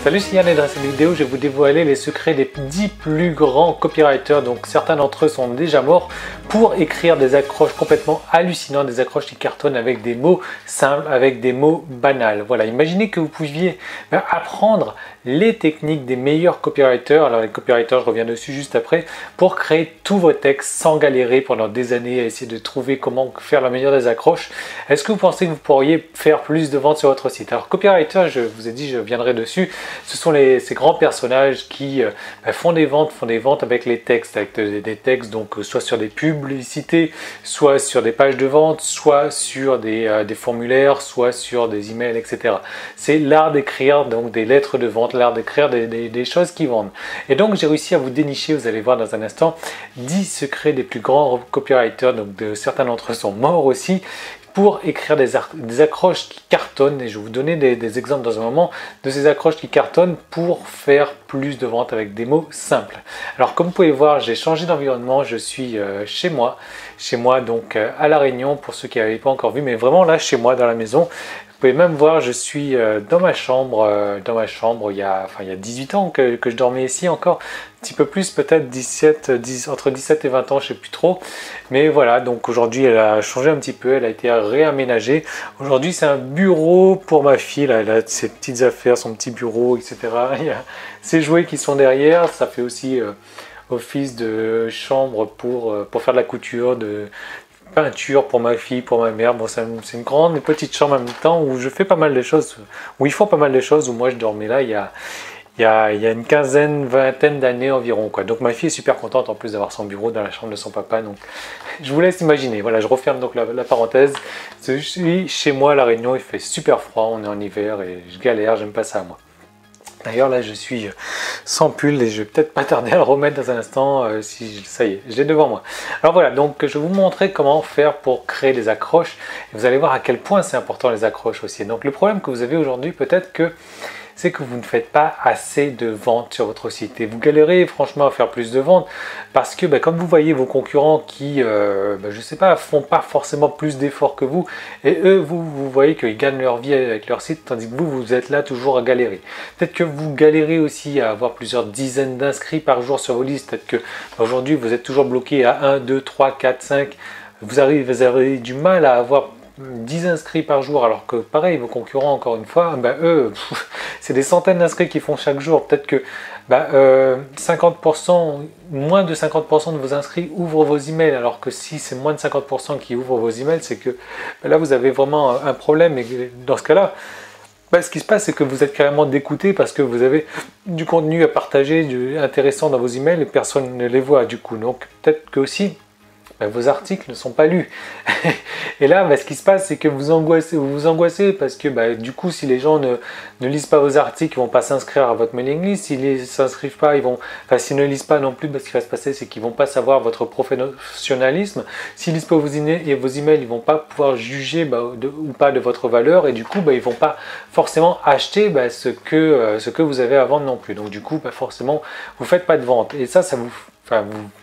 Salut, c'est Yann et dans cette vidéo, je vais vous dévoiler les secrets des 10 plus grands copywriters. Donc certains d'entre eux sont déjà morts pour écrire des accroches complètement hallucinantes, des accroches qui cartonnent avec des mots simples, avec des mots banals. Voilà, imaginez que vous pouviez apprendre les techniques des meilleurs copywriters. Alors les copywriters, je reviens dessus juste après, pour créer tous vos textes sans galérer pendant des années à essayer de trouver comment faire la meilleure des accroches. Est-ce que vous pensez que vous pourriez faire plus de ventes sur votre site? Alors copywriter, je vous ai dit, je viendrai dessus. Ce sont ces grands personnages qui font des ventes avec les textes, avec des textes donc soit sur des publicités, soit sur des pages de vente, soit sur des formulaires, soit sur des emails, etc. C'est l'art d'écrire donc des lettres de vente, l'art d'écrire des choses qui vendent. Et donc j'ai réussi à vous dénicher, vous allez voir dans un instant, 10 secrets des plus grands copywriters, donc certains d'entre eux sont morts aussi, pour écrire des accroches qui cartonnent, et je vais vous donner des exemples dans un moment de ces accroches qui cartonnent pour faire plus de ventes avec des mots simples. Alors comme vous pouvez voir, j'ai changé d'environnement, je suis chez moi donc à La Réunion pour ceux qui n'avaient pas encore vu, mais vraiment là chez moi dans la maison. Vous pouvez même voir, je suis dans ma chambre il y a 18 ans que je dormais ici encore, un petit peu plus peut-être entre 17 et 20 ans, je ne sais plus trop. Mais voilà, donc aujourd'hui elle a changé un petit peu, elle a été réaménagée. Aujourd'hui c'est un bureau pour ma fille, là, elle a ses petites affaires, son petit bureau, etc. Il y a ses jouets qui sont derrière, ça fait aussi office de chambre pour faire de la couture, de peinture pour ma fille, pour ma mère. Bon, c'est une grande et petite chambre en même temps où je fais pas mal de choses, où ils font pas mal de choses, où moi je dormais là il y a une quinzaine, vingtaine d'années environ, quoi. Donc ma fille est super contente en plus d'avoir son bureau dans la chambre de son papa. Donc je vous laisse imaginer. Voilà, je referme donc la parenthèse. Je suis chez moi à La Réunion, il fait super froid, on est en hiver et je galère, j'aime pas ça moi. D'ailleurs là je suis sans pull et je vais peut-être pas tarder à le remettre dans un instant ça y est, je l'ai devant moi. Alors voilà, donc je vais vous montrer comment faire pour créer des accroches et vous allez voir à quel point c'est important les accroches aussi. Donc le problème que vous avez aujourd'hui peut-être c'est que vous ne faites pas assez de ventes sur votre site et vous galérez franchement à faire plus de ventes parce que comme vous voyez vos concurrents qui je sais pas, font pas forcément plus d'efforts que vous et eux vous voyez qu'ils gagnent leur vie avec leur site tandis que vous êtes là toujours à galérer. Peut-être que vous galérez aussi à avoir plusieurs dizaines d'inscrits par jour sur vos listes, peut-être que aujourd'hui vous êtes toujours bloqué à 1, 2, 3, 4, 5, vous avez du mal à avoir 10 inscrits par jour alors que pareil vos concurrents encore une fois eux c'est des centaines d'inscrits qu'ils font chaque jour. Peut-être que 50%, moins de 50% de vos inscrits ouvrent vos emails, alors que si c'est moins de 50% qui ouvrent vos emails, c'est que là vous avez vraiment un problème. Et dans ce cas là ce qui se passe, c'est que vous êtes carrément dégoûté parce que vous avez du contenu à partager, intéressant dans vos emails et personne ne les voit du coup. Donc peut-être que aussi vos articles ne sont pas lus. Et là, ce qui se passe, c'est que vous vous angoissez parce que du coup, si les gens ne lisent pas vos articles, ils ne vont pas s'inscrire à votre mailing list. S'ils ne s'inscrivent pas, s'ils ne lisent pas non plus, ce qui va se passer, c'est qu'ils ne vont pas savoir votre professionnalisme. S'ils ne lisent pas vos emails, ils ne vont pas pouvoir juger ou pas de votre valeur. Et du coup, ils ne vont pas forcément acheter ce que vous avez à vendre non plus. Donc du coup, forcément, vous ne faites pas de vente. Et ça vous...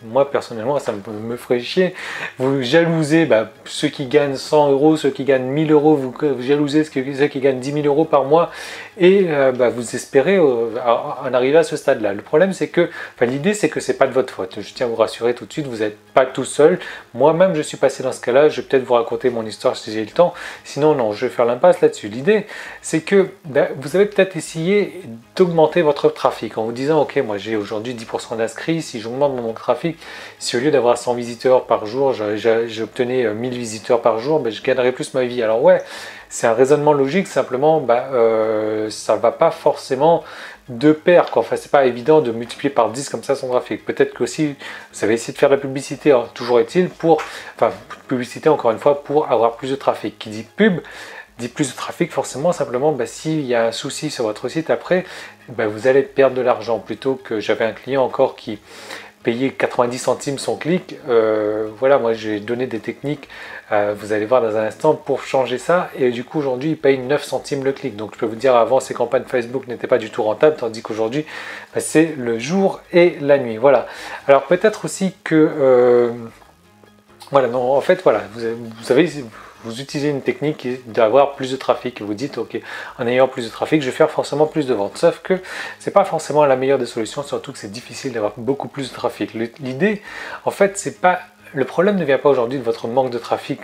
moi personnellement ça me ferait chier. Vous jalousez ceux qui gagnent 100 euros, ceux qui gagnent 1000 euros, vous jalousez ceux qui gagnent 10 000 euros par mois et vous espérez en arriver à ce stade là. Le problème c'est que, l'idée c'est que c'est pas de votre faute, je tiens à vous rassurer tout de suite, vous n'êtes pas tout seul. Moi-même je suis passé dans ce cas là, je vais peut-être vous raconter mon histoire si j'ai le temps, sinon non, je vais faire l'impasse là-dessus. L'idée c'est que vous avez peut-être essayé d'augmenter votre trafic en vous disant ok, moi j'ai aujourd'hui 10% d'inscrits, si j'augmente mon trafic, si au lieu d'avoir 100 visiteurs par jour, j'obtenais 1000 visiteurs par jour, je gagnerais plus ma vie. Alors ouais, c'est un raisonnement logique, simplement ça va pas forcément de pair, quoi. Enfin, c'est pas évident de multiplier par 10 comme ça son trafic. Peut-être que aussi vous avez essayé de faire de la publicité, toujours est-il, publicité encore une fois, pour avoir plus de trafic. Qui dit pub dit plus de trafic, forcément, simplement s'il y a un souci sur votre site après, vous allez perdre de l'argent. Plutôt que j'avais un client encore qui payait 90 centimes son clic, voilà, moi j'ai donné des techniques, vous allez voir dans un instant, pour changer ça, et du coup aujourd'hui il paye 9 centimes le clic. Donc je peux vous dire, avant ces campagnes Facebook n'étaient pas du tout rentables, tandis qu'aujourd'hui c'est le jour et la nuit. Voilà, alors peut-être aussi que voilà, non, en fait voilà, vous savez, vous utilisez une technique d'avoir plus de trafic. Vous dites, ok, en ayant plus de trafic, je vais faire forcément plus de ventes. Sauf que c'est pas forcément la meilleure des solutions, surtout que c'est difficile d'avoir beaucoup plus de trafic. L'idée, en fait, c'est pas... Le problème ne vient pas aujourd'hui de votre manque de trafic,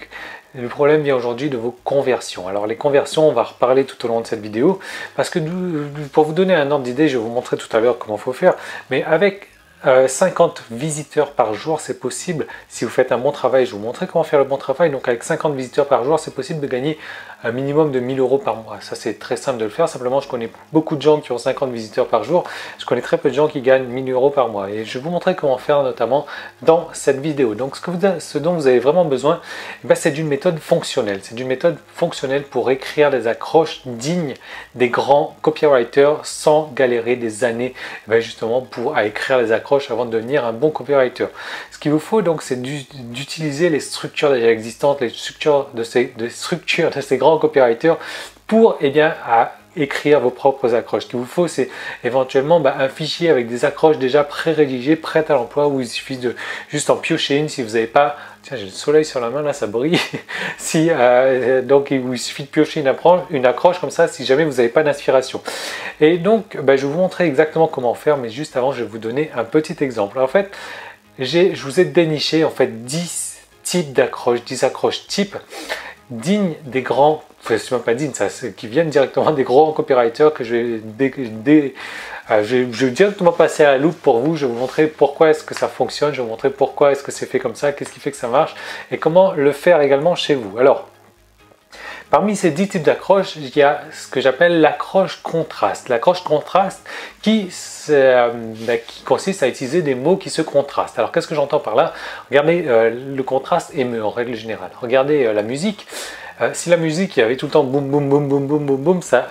le problème vient aujourd'hui de vos conversions. Alors les conversions, on va reparler tout au long de cette vidéo, parce que pour vous donner un ordre d'idée, je vais vous montrer tout à l'heure comment il faut faire, mais avec 50 visiteurs par jour, c'est possible, si vous faites un bon travail, je vais vous montrer comment faire le bon travail, donc avec 50 visiteurs par jour, c'est possible de gagner un minimum de 1000 € par mois. Ça c'est très simple de le faire, simplement je connais beaucoup de gens qui ont 50 visiteurs par jour, je connais très peu de gens qui gagnent 1000 € par mois, et je vais vous montrer comment faire notamment dans cette vidéo. Donc ce dont vous avez vraiment besoin, c'est d'une méthode fonctionnelle, pour écrire des accroches dignes des grands copywriters sans galérer des années justement à écrire des accroches avant de devenir un bon copywriter. Ce qu'il vous faut donc, c'est d'utiliser les structures déjà existantes, les structures de ces grands copywriters pour à écrire vos propres accroches. Ce qu'il vous faut, c'est éventuellement un fichier avec des accroches déjà pré-rédigées, prêtes à l'emploi, où il suffit de juste en piocher une si vous n'avez pas... Tiens, j'ai le soleil sur la main, là, ça brille. Donc, il suffit de piocher une accroche comme ça, si jamais vous n'avez pas d'inspiration. Et donc, je vais vous montrer exactement comment faire, mais juste avant, je vais vous donner un petit exemple. En fait, je vous ai déniché en fait 10 types d'accroches, 10 accroches types dignes des grands, enfin c'est même pas digne, qui viennent directement des grands copywriters que je vais directement passer à la loupe pour vous. Je vais vous montrer pourquoi est-ce que ça fonctionne, je vais vous montrer pourquoi est-ce que c'est fait comme ça, qu'est-ce qui fait que ça marche et comment le faire également chez vous. Alors, parmi ces 10 types d'accroches, il y a ce que j'appelle l'accroche contraste. L'accroche contraste qui consiste à utiliser des mots qui se contrastent. Alors qu'est-ce que j'entends par là? Regardez, le contraste émeut en règle générale. Regardez la musique. Si la musique, il y avait tout le temps boum boum boum boum boum boum boum, ça...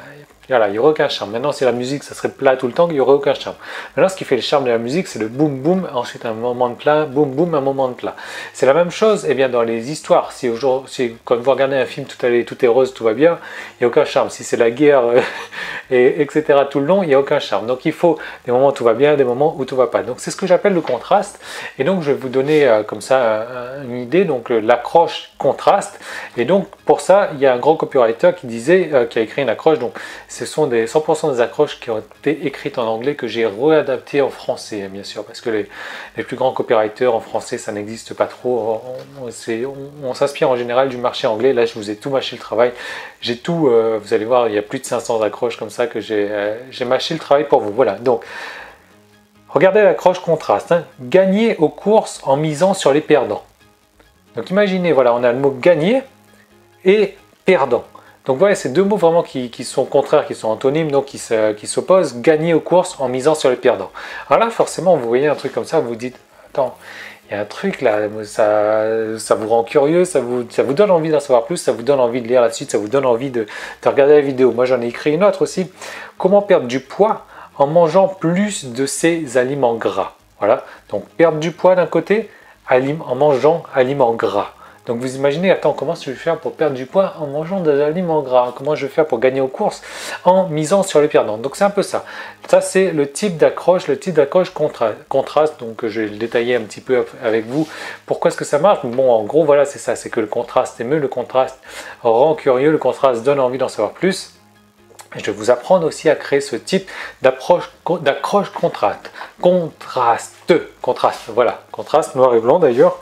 Voilà, il n'y aurait aucun charme. Maintenant, si la musique, ça serait plat tout le temps, il n'y aurait aucun charme. Maintenant, ce qui fait le charme de la musique, c'est le boum boum, ensuite un moment de plat, boum boum, un moment de plat. C'est la même chose dans les histoires. Quand vous regardez un film, tout est rose, tout va bien, il n'y a aucun charme. Si c'est la guerre, etc. tout le long, il n'y a aucun charme. Donc, il faut des moments où tout va bien, des moments où tout va pas. Donc, c'est ce que j'appelle le contraste. Et donc, je vais vous donner comme ça une idée, donc l'accroche contraste. Et donc, pour ça, il y a un grand copywriter qui a écrit une accroche. Donc, ce sont 100% des accroches qui ont été écrites en anglais que j'ai réadaptées en français, bien sûr, parce que les plus grands copywriters en français, ça n'existe pas trop. On s'inspire en général du marché anglais. Là, je vous ai tout mâché le travail. J'ai tout, vous allez voir, il y a plus de 500 accroches comme ça que j'ai mâché le travail pour vous. Voilà, donc, regardez l'accroche contraste. Gagner aux courses en misant sur les perdants. Donc, imaginez, voilà, on a le mot gagner et perdant. Donc voilà, c'est deux mots vraiment qui sont contraires, qui sont antonymes, donc qui s'opposent. Gagner aux courses en misant sur les perdants. Alors là, forcément, vous voyez un truc comme ça, vous vous dites, attends, il y a un truc là, ça vous rend curieux, ça vous donne envie d'en savoir plus, ça vous donne envie de lire la suite, ça vous donne envie de regarder la vidéo. Moi, j'en ai écrit une autre aussi. Comment perdre du poids en mangeant plus de ces aliments gras. Voilà, donc perdre du poids d'un côté, en mangeant aliments gras. Donc vous imaginez, attends, comment je vais faire pour perdre du poids en mangeant des aliments gras? Comment je vais faire pour gagner aux courses en misant sur les perdants? Donc c'est un peu ça. Ça c'est le type d'accroche, contraste. Donc je vais le détailler un petit peu avec vous. Pourquoi est-ce que ça marche? Bon, en gros, voilà, c'est ça. C'est que le contraste émeut, le contraste rend curieux, le contraste donne envie d'en savoir plus. Je vais vous apprendre aussi à créer ce type d'accroche contraste. Contraste, voilà. Contraste noir et blanc d'ailleurs.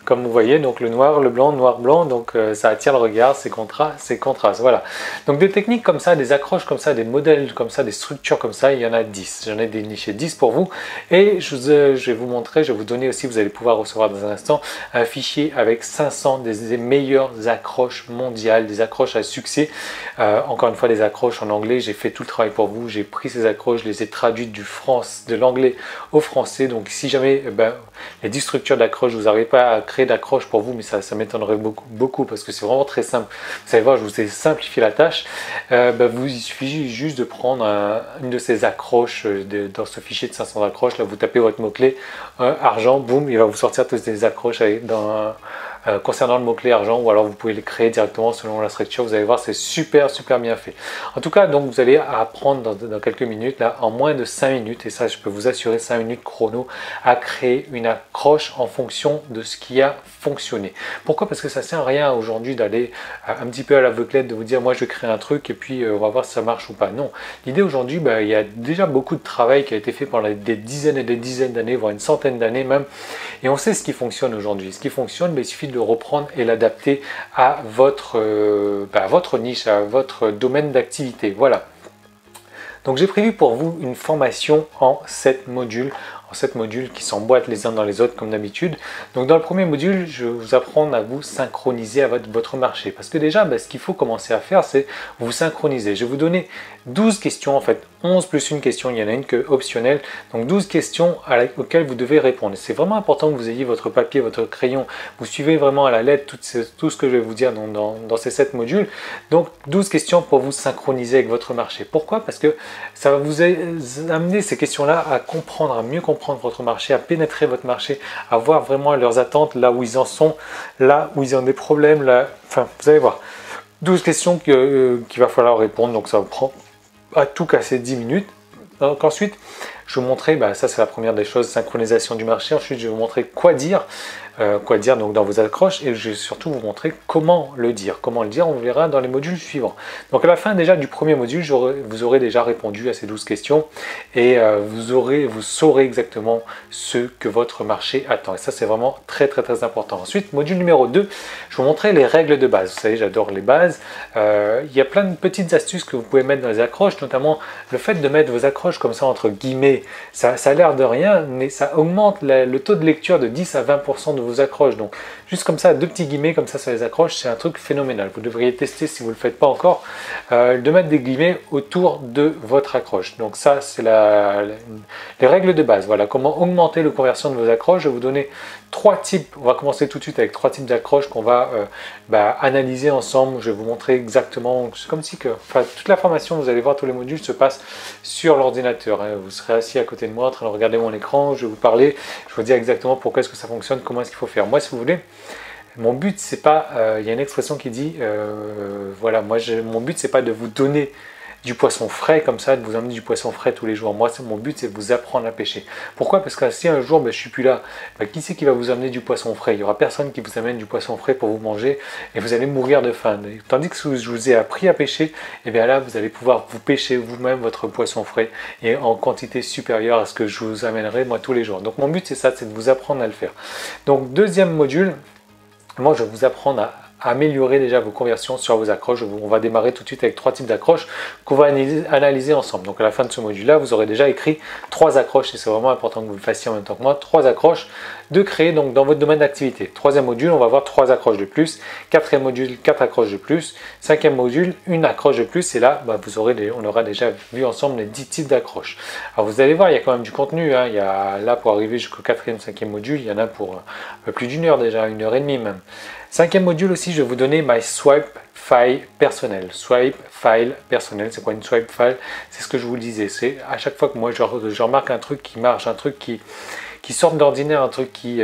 Comme vous voyez, donc le noir, le blanc, noir, blanc, donc ça attire le regard, c'est contraste, voilà. Donc des techniques comme ça, des accroches comme ça, des modèles comme ça, des structures comme ça, il y en a 10. J'en ai déniché 10 pour vous et je vais vous montrer, je vais vous donner aussi, vous allez pouvoir recevoir dans un instant, un fichier avec 500 des meilleures accroches mondiales, des accroches à succès. Encore une fois, des accroches en anglais, j'ai fait tout le travail pour vous, j'ai pris ces accroches, je les ai traduites de l'anglais au français, donc si jamais les 10 structures d'accroches, vous n'arrivez pas à créer d'accroches pour vous, mais ça m'étonnerait beaucoup parce que c'est vraiment très simple. Vous allez voir, je vous ai simplifié la tâche. Il suffit juste de prendre une de ces accroches dans ce fichier de 500 accroches. Là, vous tapez votre mot-clé argent, boum, il va vous sortir toutes ces accroches concernant le mot-clé argent, ou alors vous pouvez les créer directement selon la structure. Vous allez voir, c'est super bien fait. En tout cas, donc vous allez apprendre dans quelques minutes, là, en moins de 5 minutes, et ça je peux vous assurer, 5 minutes chrono, à créer une accroche en fonction de ce qui a fonctionné. Pourquoi? Parce que ça sert à rien aujourd'hui d'aller un petit peu à l'aveuglette, de vous dire moi je vais créer un truc et puis on va voir si ça marche ou pas. Non, l'idée aujourd'hui, il y a déjà beaucoup de travail qui a été fait pendant des dizaines et des dizaines d'années, voire une centaine d'années même, et on sait ce qui fonctionne aujourd'hui. Ce qui fonctionne, il suffit de le reprendre et l'adapter à votre niche, à votre domaine d'activité. Voilà. Donc j'ai prévu pour vous une formation en 7 modules, qui s'emboîtent les uns dans les autres comme d'habitude. Donc dans le premier module, je vais vous apprendre à vous synchroniser à votre marché. Parce que déjà, ce qu'il faut commencer à faire, c'est vous synchroniser. Je vais vous donner 12 questions, en fait 11 plus une question, il y en a une que optionnelle. Donc 12 questions auxquelles vous devez répondre. C'est vraiment important que vous ayez votre papier, votre crayon. Vous suivez vraiment à la lettre tout ce que je vais vous dire dans ces 7 modules. Donc 12 questions pour vous synchroniser avec votre marché. Pourquoi? Parce que ça va vous amener ces questions-là à comprendre, à mieux comprendre votre marché, à pénétrer votre marché, à voir vraiment leurs attentes, là où ils en sont, là où ils ont des problèmes, là, enfin, vous allez voir. 12 questions qu'il va falloir répondre, donc ça vous prend à tout casser 10 minutes. Donc ensuite, je vais vous montrer, ça c'est la première des choses, synchronisation du marché. Ensuite, je vais vous montrer quoi dire donc dans vos accroches, et je vais surtout vous montrer comment le dire. Comment le dire, on verra dans les modules suivants. Donc à la fin déjà du premier module, vous aurez déjà répondu à ces 12 questions et vous saurez exactement ce que votre marché attend. Et ça c'est vraiment très important. Ensuite, module numéro 2, je vais vous montrer les règles de base. Vous savez, j'adore les bases. Il y a plein de petites astuces que vous pouvez mettre dans les accroches, notamment le fait de mettre vos accroches comme ça entre guillemets. Ça a l'air de rien, mais ça augmente le taux de lecture de 10 à 20% de vos accroches. Donc juste comme ça, 2 petits guillemets comme ça sur les accroches, c'est un truc phénoménal. Vous devriez tester, si vous ne le faites pas encore, de mettre des guillemets autour de votre accroche. Donc ça, c'est les règles de base. Voilà, comment augmenter la conversion de vos accroches. Je vais vous donner 3 types. On va commencer tout de suite avec 3 types d'accroches qu'on va analyser ensemble. Je vais vous montrer exactement, c'est comme si toute la formation, vous allez voir, tous les modules se passent sur l'ordinateur. Vous serez assis à côté de moi en train de regarder mon écran, je vais vous parler, je vais vous dire exactement pourquoi est-ce que ça fonctionne, comment est-ce qu'il faut faire. Moi, si vous voulez, mon but, c'est pas, il y a une expression qui dit, mon but, c'est pas de vous donner du poisson frais comme ça, de vous amener du poisson frais tous les jours. Moi, mon but, c'est de vous apprendre à pêcher. Pourquoi? Parce que si un jour, je suis plus là, qui c'est qui va vous amener du poisson frais? Il n'y aura personne qui vous amène du poisson frais pour vous manger et vous allez mourir de faim. Tandis que si je vous ai appris à pêcher, et bien là, vous allez pouvoir vous pêcher vous-même votre poisson frais et en quantité supérieure à ce que je vous amènerai moi tous les jours. Donc mon but, c'est ça, c'est de vous apprendre à le faire. Donc deuxième module, moi, je vais vous apprendre à améliorer déjà vos conversions sur vos accroches. On va démarrer tout de suite avec 3 types d'accroches qu'on va analyser ensemble. Donc à la fin de ce module-là, vous aurez déjà écrit 3 accroches, et c'est vraiment important que vous le fassiez en même temps que moi, 3 accroches de créer donc dans votre domaine d'activité. Troisième module, on va voir 3 accroches de plus. Quatrième module, 4 accroches de plus. Cinquième module, 1 accroche de plus. Et là, on aura déjà vu ensemble les 10 types d'accroches. Alors vous allez voir, il y a quand même du contenu. Il y a là pour arriver jusqu'au 4e, 5e module, il y en a pour un peu plus d'1 heure déjà, 1h30 même. 5e module aussi, je vais vous donner my swipe file personnel. Swipe file personnel, c'est quoi une swipe file? C'est ce que je vous le disais, c'est à chaque fois que moi je remarque un truc qui marche, un truc qui sort d'ordinaire, un truc qui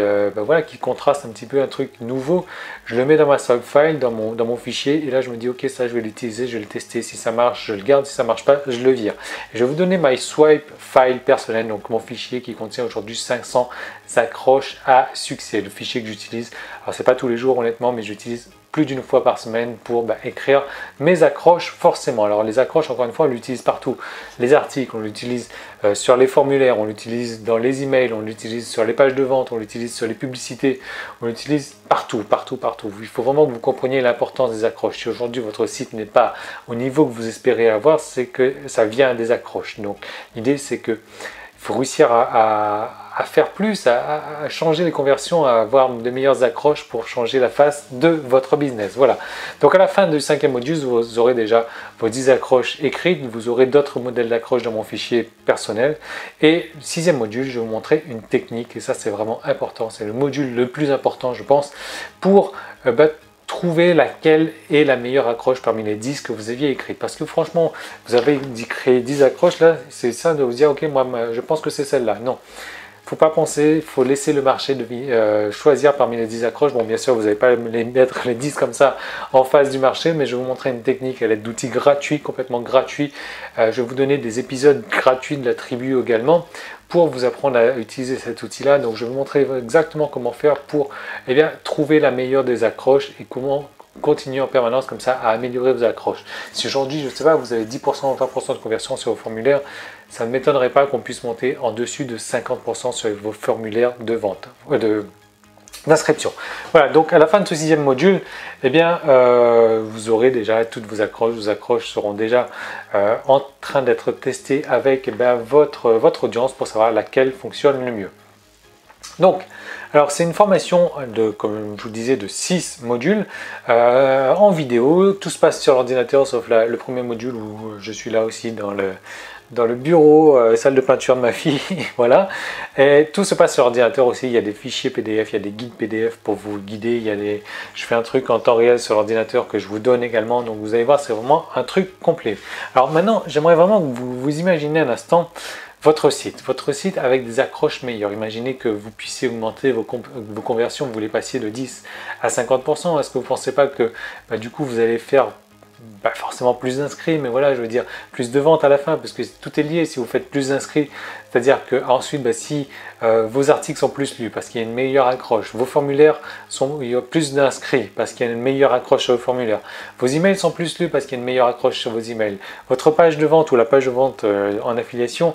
contraste un petit peu, un truc nouveau, je le mets dans ma swipe file, dans mon fichier, et là je me dis ok, ça je vais l'utiliser, je vais le tester, si ça marche, je le garde, si ça marche pas, je le vire. Et je vais vous donner my swipe file personnel, donc mon fichier qui contient aujourd'hui 500 accroches à succès, le fichier que j'utilise. Alors c'est pas tous les jours honnêtement, mais j'utilise plus d'une fois par semaine pour écrire mes accroches forcément. Alors les accroches, encore une fois, on l'utilise partout. Les articles, on l'utilise sur les formulaires, on l'utilise dans les emails, on l'utilise sur les pages de vente, on l'utilise sur les publicités, on l'utilise partout. Il faut vraiment que vous compreniez l'importance des accroches. Si aujourd'hui votre site n'est pas au niveau que vous espérez avoir, c'est que ça vient des accroches. Donc l'idée c'est que il faut réussir à faire plus, à changer les conversions, à avoir de meilleures accroches pour changer la face de votre business. Voilà. Donc à la fin du 5e module, vous aurez déjà vos 10 accroches écrites, vous aurez d'autres modèles d'accroches dans mon fichier personnel. Et 6e module, je vais vous montrer une technique, et ça c'est vraiment important, c'est le module le plus important je pense, pour trouver laquelle est la meilleure accroche parmi les 10 que vous aviez écrites. Parce que franchement, vous avez créé 10 accroches, là, c'est ça de vous dire, ok, moi je pense que c'est celle-là. Non. faut pas penser, il faut laisser le marché choisir parmi les 10 accroches. Bon, bien sûr, vous n'allez pas les mettre les 10 comme ça en face du marché, mais je vais vous montrer une technique à l'aide d'outils gratuits, complètement gratuits. Je vais vous donner des épisodes gratuits de la tribu également pour vous apprendre à utiliser cet outil-là. Donc, je vais vous montrer exactement comment faire pour trouver la meilleure des accroches et comment continuer en permanence comme ça à améliorer vos accroches. Si aujourd'hui, je ne sais pas, vous avez 10% ou 20% de conversion sur vos formulaires, ça ne m'étonnerait pas qu'on puisse monter en dessus de 50% sur vos formulaires de vente, d'inscription. Voilà, donc à la fin de ce 6e module, vous aurez déjà toutes vos accroches seront déjà en train d'être testées avec votre audience pour savoir laquelle fonctionne le mieux. Donc, alors c'est une formation comme je vous disais, de 6 modules en vidéo. Tout se passe sur l'ordinateur sauf le premier module où je suis là aussi dans le bureau, salle de peinture de ma fille, voilà. Et tout se passe sur l'ordinateur aussi, il y a des fichiers PDF, il y a des guides PDF pour vous guider, je fais un truc en temps réel sur l'ordinateur que je vous donne également, donc vous allez voir, c'est vraiment un truc complet. Alors maintenant, j'aimerais vraiment que vous imaginez un instant votre site avec des accroches meilleures. Imaginez que vous puissiez augmenter vos conversions, vous les passiez de 10 à 50%. Est-ce que vous ne pensez pas que du coup vous allez faire forcément plus d'inscrits, mais voilà, je veux dire plus de ventes à la fin, parce que tout est lié. Si vous faites plus d'inscrits, c'est-à-dire que ensuite si vos articles sont plus lus parce qu'il y a une meilleure accroche, vos formulaires il y a plus d'inscrits parce qu'il y a une meilleure accroche sur vos formulaires, vos emails sont plus lus parce qu'il y a une meilleure accroche sur vos emails, votre page de vente ou la page de vente en affiliation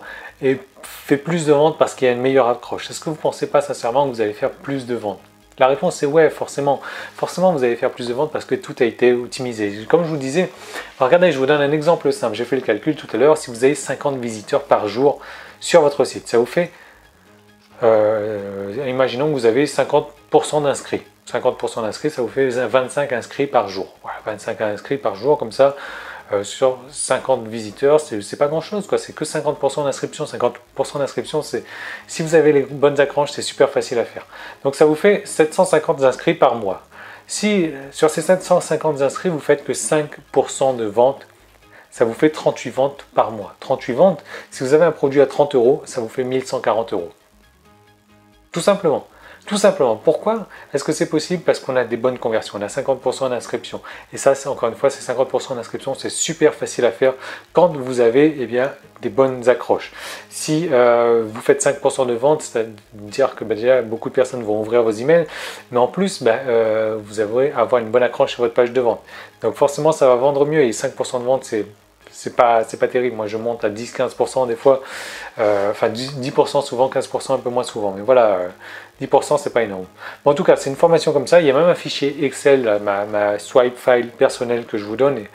fait plus de ventes parce qu'il y a une meilleure accroche. Est-ce que vous ne pensez pas sincèrement que vous allez faire plus de ventes? La réponse est ouais, forcément. Forcément, vous allez faire plus de ventes parce que tout a été optimisé. Comme je vous disais, regardez, je vous donne un exemple simple. J'ai fait le calcul tout à l'heure. Si vous avez 50 visiteurs par jour sur votre site, ça vous fait, imaginons que vous avez 50% d'inscrits. 50% d'inscrits, ça vous fait 25 inscrits par jour. Voilà, 25 inscrits par jour, comme ça, sur 50 visiteurs, c'est pas grand chose, quoi. C'est que 50% d'inscription. 50% d'inscription, si vous avez les bonnes accroches, c'est super facile à faire. Donc ça vous fait 750 inscrits par mois. Si sur ces 750 inscrits, vous faites que 5% de ventes, ça vous fait 38 ventes par mois. 38 ventes, si vous avez un produit à 30 €, ça vous fait 1140 €. Tout simplement. Tout simplement. Pourquoi est-ce que c'est possible? Parce qu'on a des bonnes conversions, on a 50% d'inscription. Et ça, encore une fois, ces 50% d'inscription, c'est super facile à faire quand vous avez des bonnes accroches. Si vous faites 5% de vente, c'est-à-dire que déjà beaucoup de personnes vont ouvrir vos emails, mais en plus, vous allez avoir une bonne accroche sur votre page de vente. Donc forcément, ça va vendre mieux et 5% de vente, c'est pas terrible. Moi je monte à 10-15% des fois, 10% souvent, 15% un peu moins souvent, mais voilà, 10% c'est pas énorme. Bon, en tout cas, c'est une formation comme ça. Il y a même un fichier Excel, ma swipe file personnelle que je vous donne, et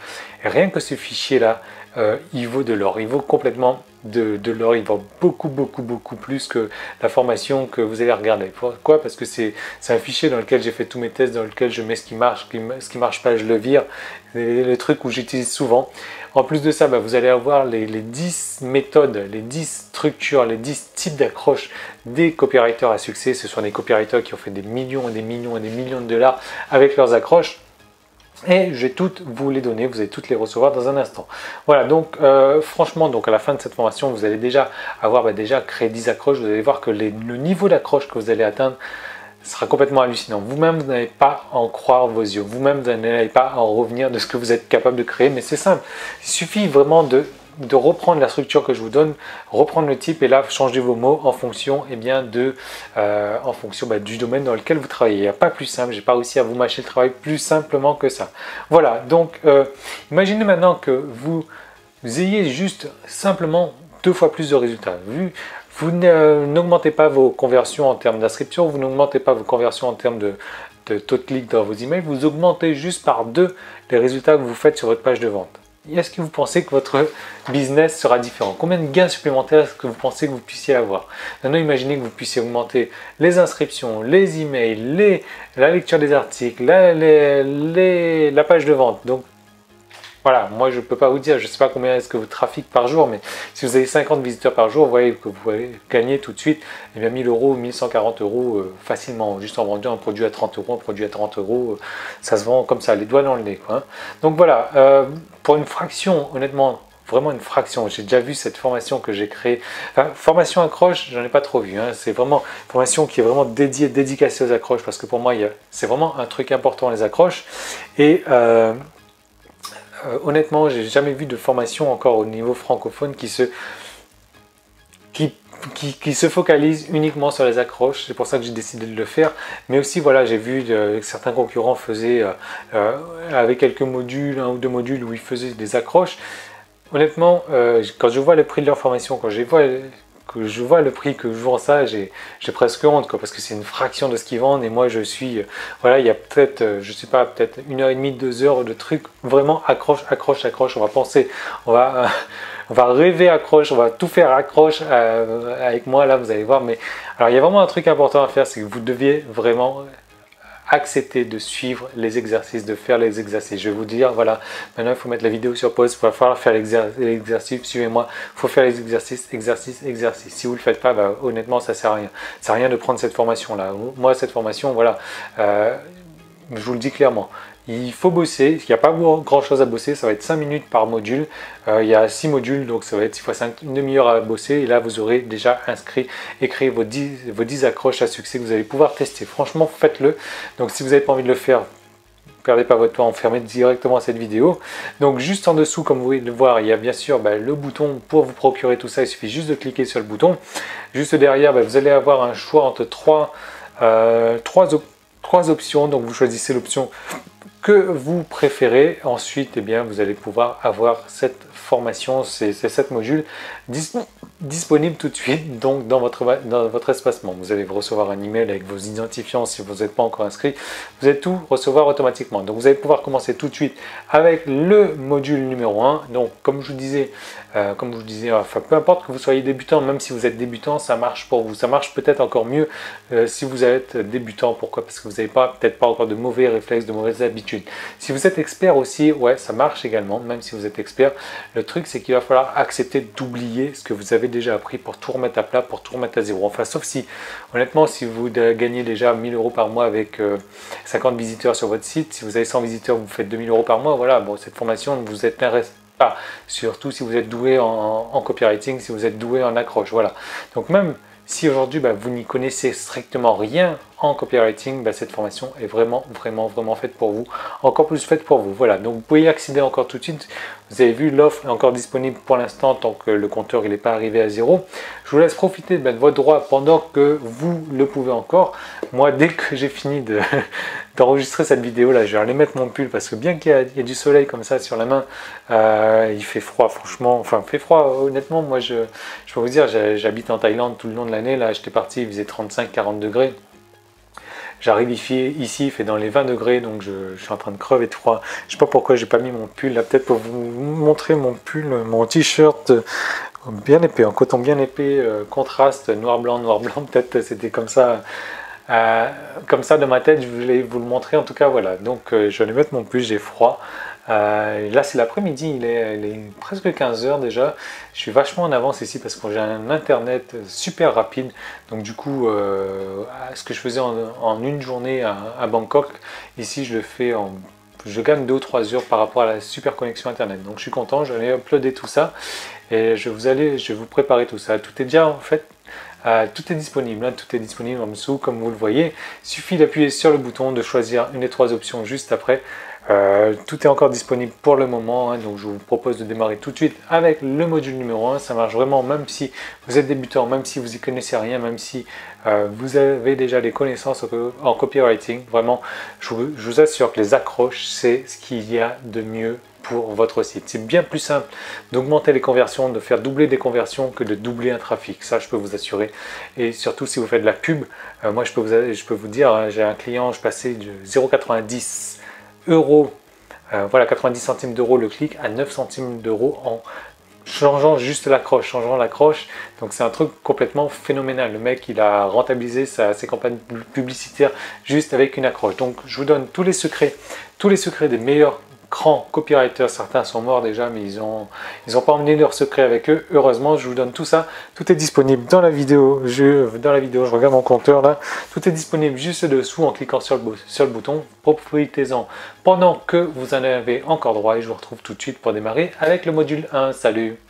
rien que ce fichier là, il vaut de l'or, il vaut complètement de l'or, il vaut beaucoup plus que la formation que vous allez regarder. Pourquoi? Parce que c'est un fichier dans lequel j'ai fait tous mes tests, dans lequel je mets ce qui marche pas, je le vire, les trucs où j'utilise souvent. En plus de ça, vous allez avoir les 10 méthodes, les 10 structures, les 10 types d'accroches des copywriters à succès. Ce sont des copywriters qui ont fait des millions et des millions et des millions de dollars avec leurs accroches. Et je vais toutes vous les donner, vous allez toutes les recevoir dans un instant. Voilà, donc franchement, à la fin de cette formation, vous allez déjà avoir déjà créé 10 accroches. Vous allez voir que le niveau d'accroche que vous allez atteindre sera complètement hallucinant. Vous-même, vous n'allez pas en croire vos yeux. Vous-même, vous n'allez pas en revenir de ce que vous êtes capable de créer. Mais c'est simple. Il suffit vraiment de reprendre la structure que je vous donne, reprendre le type et là, changer vos mots en fonction, du domaine dans lequel vous travaillez. Il n'y a pas plus simple. J'ai pas réussi à vous mâcher le travail plus simplement que ça. Voilà. Donc, imaginez maintenant que vous ayez juste simplement 2 fois plus de résultats. Vous n'augmentez pas vos conversions en termes d'inscription, vous n'augmentez pas vos conversions en termes de taux de clic dans vos emails, vous augmentez juste par 2 les résultats que vous faites sur votre page de vente. Est-ce que vous pensez que votre business sera différent? Combien de gains supplémentaires est-ce que vous pensez que vous puissiez avoir? Maintenant, imaginez que vous puissiez augmenter les inscriptions, les emails, la lecture des articles, la page de vente. Donc, voilà, moi je ne peux pas vous dire, je ne sais pas combien est-ce que vous trafiquez par jour, mais si vous avez 50 visiteurs par jour, vous voyez que vous pouvez gagner tout de suite 1000 €, 1140 € facilement, juste en vendant un produit à 30 €, un produit à 30 €, ça se vend comme ça, les doigts dans le nez, quoi. Donc voilà, pour une fraction, honnêtement, vraiment une fraction. J'ai déjà vu cette formation que j'ai créée. Enfin, formation accroche, j'en ai pas trop vu. Hein. C'est vraiment une formation qui est vraiment dédicacée aux accroches parce que pour moi, c'est vraiment un truc important, les accroches. Et honnêtement, j'ai jamais vu de formation encore au niveau francophone qui se focalise uniquement sur les accroches. C'est pour ça que j'ai décidé de le faire. Mais aussi, voilà, j'ai vu que certains concurrents faisaient avec quelques modules, 1 ou 2 modules où ils faisaient des accroches. Honnêtement, quand je vois le prix de leur formation, quand je vois le prix que je vends ça, j'ai presque honte, quoi, parce que c'est une fraction de ce qu'ils vendent et moi je suis, voilà, il y a peut-être, je sais pas, peut-être 1h30, 2 heures de trucs vraiment accroche, accroche, accroche. On va penser, on va rêver accroche, on va tout faire accroche avec moi là, vous allez voir. Mais alors il y a vraiment un truc important à faire, c'est que vous deviez vraiment accepter de suivre les exercices, de faire les exercices. Je vais vous dire, voilà, maintenant il faut mettre la vidéo sur pause, il va falloir faire l'exercice, suivez-moi, il faut faire les exercices, exercices, exercices. Si vous ne le faites pas, bah, honnêtement, ça sert à rien. Ça sert à rien de prendre cette formation-là. Moi, cette formation, voilà, je vous le dis clairement. Il faut bosser, il n'y a pas grand chose à bosser, ça va être 5 minutes par module, il y a 6 modules, donc ça va être 6 x 5, une demi-heure à bosser, et là vous aurez déjà écrit vos 10 accroches à succès que vous allez pouvoir tester. Franchement, faites-le. Donc si vous n'avez pas envie de le faire, ne perdez pas votre temps, enfermez directement cette vidéo. Donc juste en dessous, comme vous pouvez le voir, il y a bien sûr le bouton pour vous procurer tout ça, il suffit juste de cliquer sur le bouton. Juste derrière, vous allez avoir un choix entre trois options, donc vous choisissez l'option que vous préférez. Ensuite, eh bien, vous allez pouvoir avoir cette formation, ces 7 modules disponibles tout de suite donc dans votre espacement. Vous allez recevoir un email avec vos identifiants si vous n'êtes pas encore inscrit. Vous allez tout recevoir automatiquement. Donc vous allez pouvoir commencer tout de suite avec le module numéro 1. Donc comme je vous disais, enfin, peu importe que vous soyez débutant, même si vous êtes débutant, ça marche pour vous. Ça marche peut-être encore mieux si vous êtes débutant. Pourquoi? Parce que vous n'avez peut-être pas encore de mauvais réflexes, de mauvaises habitudes. Si vous êtes expert aussi, ouais, ça marche également, même si vous êtes expert. Le truc, c'est qu'il va falloir accepter d'oublier ce que vous avez déjà appris pour tout remettre à plat, pour tout remettre à zéro. Enfin, sauf si, honnêtement, si vous gagnez déjà 1000 € par mois avec 50 visiteurs sur votre site, si vous avez 100 visiteurs, vous faites 2000 € par mois, voilà, bon, cette formation ne vous intéresse pas. Surtout si vous êtes doué en copywriting, si vous êtes doué en accroche, voilà. Donc même si aujourd'hui vous n'y connaissez strictement rien en copywriting, cette formation est vraiment faite pour vous, encore plus faite pour vous. Voilà, donc vous pouvez y accéder encore tout de suite. Vous avez vu, l'offre est encore disponible pour l'instant tant que le compteur n'est pas arrivé à 0. Je vous laisse profiter de votre droit pendant que vous le pouvez encore. Moi, dès que j'ai fini d'enregistrer cette vidéo là, je vais aller mettre mon pull parce que bien qu'il y a du soleil comme ça sur la main, il fait froid franchement, enfin il fait froid honnêtement. Moi je peux vous dire, j'habite en Thaïlande tout le long de l'année, là j'étais parti, il faisait 35-40 degrés. J'arrive ici, il fait dans les 20 degrés, donc je suis en train de crever de froid. Je sais pas pourquoi j'ai pas mis mon pull là, peut-être pour vous montrer mon pull, mon t-shirt bien épais, en coton bien épais, contraste noir-blanc, peut-être c'était comme ça de ma tête, je voulais vous le montrer en tout cas, voilà. Donc je vais mettre mon pull, j'ai froid. Là c'est l'après-midi, il est presque 15 h déjà. Je suis vachement en avance ici parce que j'ai un internet super rapide. Donc du coup, ce que je faisais en une journée à Bangkok, ici je le fais je gagne 2 ou 3 heures par rapport à la super connexion internet. Donc je suis content, je vais uploader tout ça et je vais vous préparer tout ça. Tout est déjà en fait. Tout est disponible, hein, tout est disponible en dessous comme vous le voyez. Il suffit d'appuyer sur le bouton, de choisir une des 3 options juste après. Tout est encore disponible pour le moment, hein, donc je vous propose de démarrer tout de suite avec le module numéro 1. Ça marche vraiment même si vous êtes débutant, même si vous n'y connaissez rien, même si vous avez déjà des connaissances en copywriting. Vraiment, je vous assure que les accroches, c'est ce qu'il y a de mieux pour votre site. C'est bien plus simple d'augmenter les conversions, de faire doubler des conversions que de doubler un trafic. Ça, je peux vous assurer. Et surtout, si vous faites de la pub, moi, je peux vous dire, hein, j'ai un client, je passais de 0,90 €, voilà, 90 centimes d'euros le clic à 9 centimes d'euros en changeant juste l'accroche, donc c'est un truc complètement phénoménal. Le mec, il a rentabilisé ses campagnes publicitaires juste avec une accroche. Donc je vous donne tous les secrets des meilleurs grands copywriters, certains sont morts déjà, mais ils ont pas emmené leur secret avec eux. Heureusement, je vous donne tout ça. Tout est disponible dans la vidéo. Je regarde mon compteur là. Tout est disponible juste dessous en cliquant sur le bouton. Profitez-en pendant que vous en avez encore droit et je vous retrouve tout de suite pour démarrer avec le module 1. Salut!